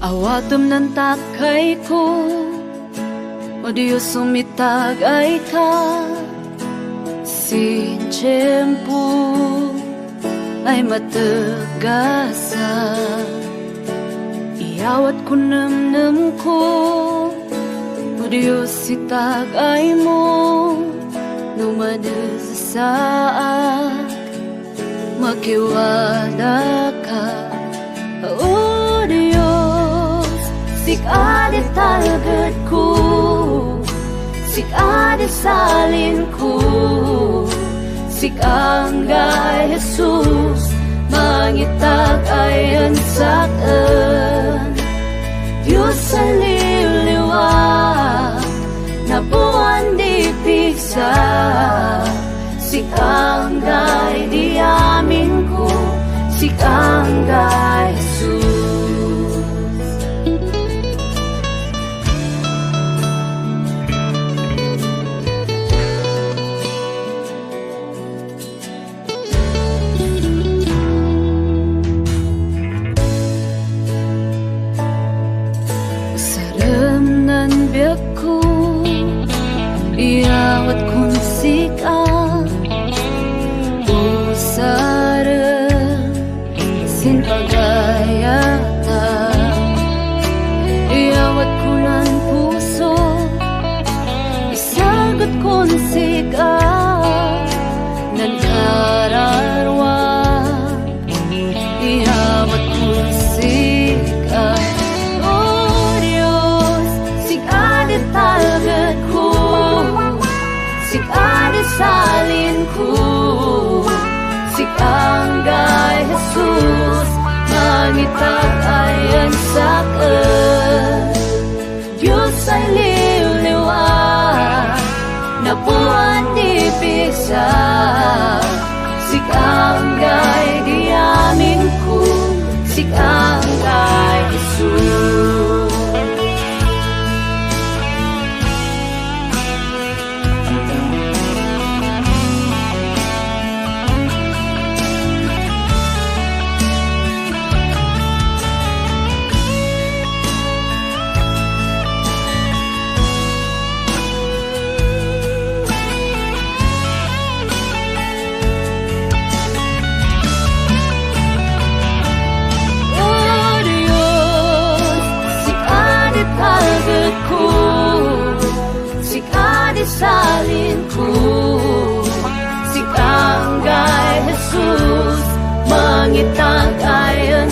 Awatom ng takay ko, o Diyos sumitag ay ka. Si tiyempo ay matagasa, iyawat ko namnam ko, o Diyos sitag ay mo. Numadasaak, makiwala ka, o Diyos. Sikade talagad ko, sikade salin ko, sikanggay Jesus, mangitag ay ansakan. Diyos sa liliwag, nabuhan di piksa, sikanggay di amin ko, sikanggay Jesus. Saram nan biyak ko, iyawat kong sikat, usarang sinpagayata. Iyawat ko ng puso, isagot kong sikat, ng kararwa. Iyawat kong sikat, o Diyos, sikade talagad ko, sikade salin ko, sikanggay Jesus, mangitag ay ansakan. Diyos ay liliwag, nabuhan di piksa, sikanggay di amin ko, sikanggay Jesus. Salin ko, sikanggay Jesus, mangitag ay